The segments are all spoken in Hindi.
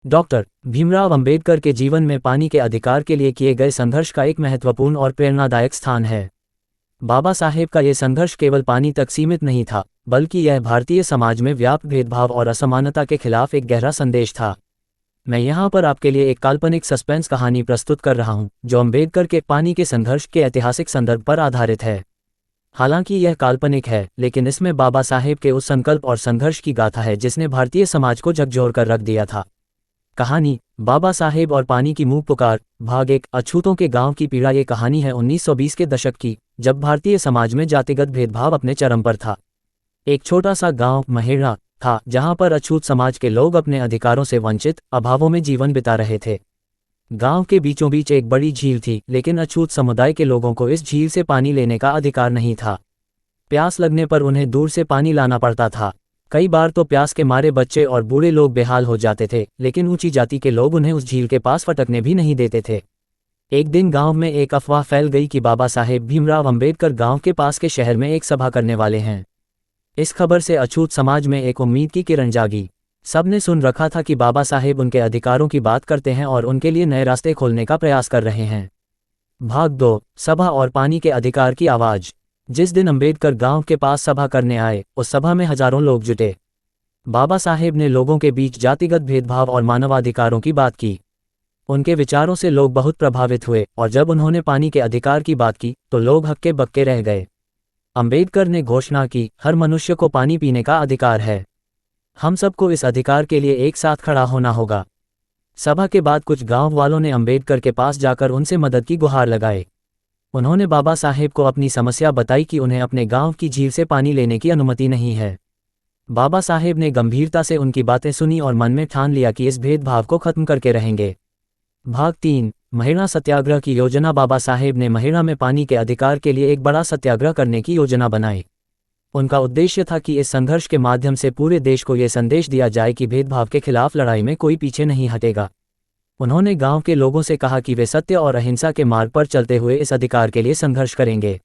डॉक्टर भीमराव अंबेडकर के जीवन में पानी के अधिकार के लिए किए गए संघर्ष का एक महत्वपूर्ण और प्रेरणादायक स्थान है। बाबा साहेब का ये संघर्ष केवल पानी तक सीमित नहीं था, बल्कि यह भारतीय समाज में व्याप्त भेदभाव और असमानता के खिलाफ एक गहरा संदेश था। मैं यहाँ पर आपके लिए एक काल्पनिक सस्पेंस कहानी प्रस्तुत कर रहा हूँ, जो अंबेडकर के पानी के संघर्ष के ऐतिहासिक संदर्भ पर आधारित है। हालांकि यह काल्पनिक है, लेकिन इसमें बाबा साहेब के उस संकल्प और संघर्ष की गाथा है जिसने भारतीय समाज को झकझोर कर रख दिया था। कहानी बाबा साहेब और पानी की मूक पुकार, भाग 1, अछूतों के गांव की पीड़ा। ये कहानी है 1920 के दशक की, जब भारतीय समाज में जातिगत भेदभाव अपने चरम पर था। एक छोटा सा गांव महेड़ा था, जहां पर अछूत समाज के लोग अपने अधिकारों से वंचित, अभावों में जीवन बिता रहे थे। गांव के बीचों बीच एक बड़ी झील थी, लेकिन अछूत समुदाय के लोगों को इस झील से पानी लेने का अधिकार नहीं था। प्यास लगने पर उन्हें दूर से पानी लाना पड़ता था। कई बार तो प्यास के मारे बच्चे और बूढ़े लोग बेहाल हो जाते थे, लेकिन ऊंची जाति के लोग उन्हें उस झील के पास फटकने भी नहीं देते थे। एक दिन गांव में एक अफवाह फैल गई कि बाबा साहेब भीमराव अंबेडकर गांव के पास के शहर में एक सभा करने वाले हैं। इस खबर से अछूत समाज में एक उम्मीद की किरण जागी। सबने सुन रखा था कि बाबा साहेब उनके अधिकारों की बात करते हैं और उनके लिए नए रास्ते खोलने का प्रयास कर रहे हैं। भाग 2, सभा और पानी के अधिकार की आवाज। जिस दिन अंबेडकर गांव के पास सभा करने आए, उस सभा में हजारों लोग जुटे। बाबा साहेब ने लोगों के बीच जातिगत भेदभाव और मानवाधिकारों की बात की। उनके विचारों से लोग बहुत प्रभावित हुए, और जब उन्होंने पानी के अधिकार की बात की तो लोग हक्के बक्के रह गए। अंबेडकर ने घोषणा की, हर मनुष्य को पानी पीने का अधिकार है। हम सबको इस अधिकार के लिए एक साथ खड़ा होना होगा। सभा के बाद कुछ गांव वालों ने अंबेडकर के पास जाकर उनसे मदद की गुहार लगाई। उन्होंने बाबा साहेब को अपनी समस्या बताई कि उन्हें अपने गांव की झील से पानी लेने की अनुमति नहीं है। बाबा साहेब ने गंभीरता से उनकी बातें सुनी और मन में ठान लिया कि इस भेदभाव को खत्म करके रहेंगे। भाग 3, महेड़ा सत्याग्रह की योजना। बाबा साहेब ने महेड़ा में पानी के अधिकार के लिए एक बड़ा सत्याग्रह करने की योजना बनाई। उनका उद्देश्य था कि इस संघर्ष के माध्यम से पूरे देश को यह संदेश दिया जाए कि भेदभाव के खिलाफ लड़ाई में कोई पीछे नहीं हटेगा। उन्होंने गांव के लोगों से कहा कि वे सत्य और अहिंसा के मार्ग पर चलते हुए इस अधिकार के लिए संघर्ष करेंगे।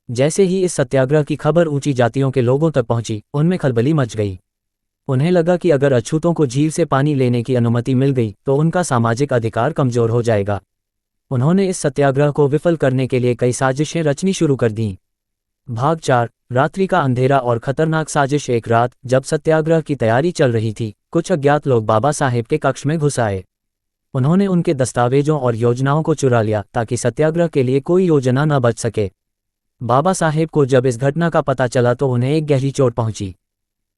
जैसे ही इस सत्याग्रह की खबर ऊंची जातियों के लोगों तक पहुंची, उनमें खलबली मच गई। उन्हें लगा कि अगर अछूतों को झील से पानी लेने की अनुमति मिल गई तो उनका सामाजिक अधिकार कमजोर हो जाएगा। उन्होंने इस सत्याग्रह को विफल करने के लिए कई साजिशें रचनी शुरू कर दीं। भाग 4, रात्रि का अंधेरा और खतरनाक साजिश। एक रात, जब सत्याग्रह की तैयारी चल रही थी, कुछ अज्ञात लोग बाबा साहेब के कक्ष में घुस आए। उन्होंने उनके दस्तावेजों और योजनाओं को चुरा लिया ताकि सत्याग्रह के लिए कोई योजना न बच सके। बाबा साहेब को जब इस घटना का पता चला तो उन्हें एक गहरी चोट पहुंची,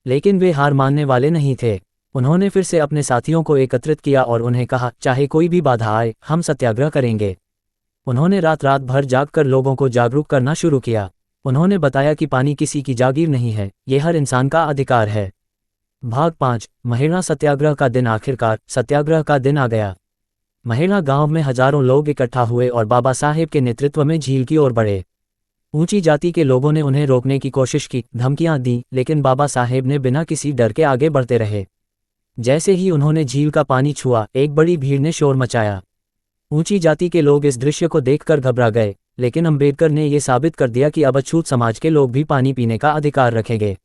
लेकिन वे हार मानने वाले नहीं थे। उन्होंने फिर से अपने साथियों को एकत्रित किया और उन्हें कहा, चाहे कोई भी बाधा आए, हम सत्याग्रह करेंगे। उन्होंने रात रात भर जागकर लोगों को जागरूक करना शुरू किया। उन्होंने बताया कि पानी किसी की जागीर नहीं है, ये हर इंसान का अधिकार है। भाग 5, महेड़ा सत्याग्रह का दिन। आखिरकार सत्याग्रह का दिन आ गया। महेड़ा गांव में हजारों लोग इकट्ठा हुए और बाबा साहेब के नेतृत्व में झील की ओर बढ़े। ऊंची जाति के लोगों ने उन्हें रोकने की कोशिश की, धमकियां दी, लेकिन बाबा साहेब ने बिना किसी डर के आगे बढ़ते रहे। जैसे ही उन्होंने झील का पानी छुआ, एक बड़ी भीड़ ने शोर मचाया। ऊंची जाति के लोग इस दृश्य को देखकर घबरा गए, लेकिन अंबेडकर ने यह साबित कर दिया कि अब अछूत समाज के लोग भी पानी पीने का अधिकार रखेंगे।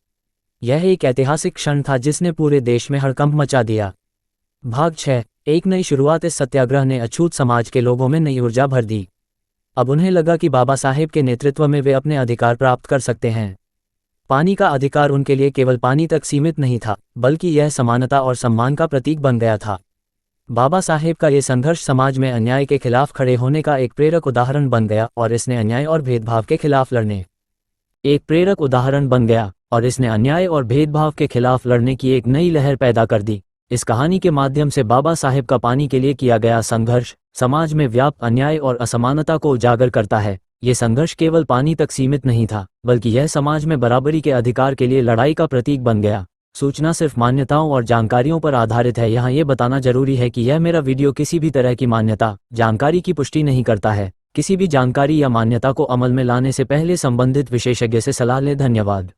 यह एक ऐतिहासिक क्षण था जिसने पूरे देश में हड़कंप मचा दिया। भाग 6, एक नई शुरुआत। इस सत्याग्रह ने अछूत समाज के लोगों में नई ऊर्जा भर दी। अब उन्हें लगा कि बाबा साहेब के नेतृत्व में वे अपने अधिकार प्राप्त कर सकते हैं। पानी का अधिकार उनके लिए केवल पानी तक सीमित नहीं था, बल्कि यह समानता और सम्मान का प्रतीक बन गया था। बाबा साहेब का ये संघर्ष समाज में अन्याय के खिलाफ खड़े होने का एक प्रेरक उदाहरण बन गया और इसने अन्याय और भेदभाव के खिलाफ लड़ने की एक नई लहर पैदा कर दी। इस कहानी के माध्यम से बाबा साहेब का पानी के लिए किया गया संघर्ष समाज में व्याप्त अन्याय और असमानता को उजागर करता है। ये संघर्ष केवल पानी तक सीमित नहीं था, बल्कि यह समाज में बराबरी के अधिकार के लिए लड़ाई का प्रतीक बन गया। सूचना सिर्फ मान्यताओं और जानकारियों पर आधारित है। यहाँ ये बताना जरूरी है कि यह मेरा वीडियो किसी भी तरह की मान्यता, जानकारी की पुष्टि नहीं करता है। किसी भी जानकारी या मान्यता को अमल में लाने से पहले संबंधित विशेषज्ञ से सलाह लें। धन्यवाद।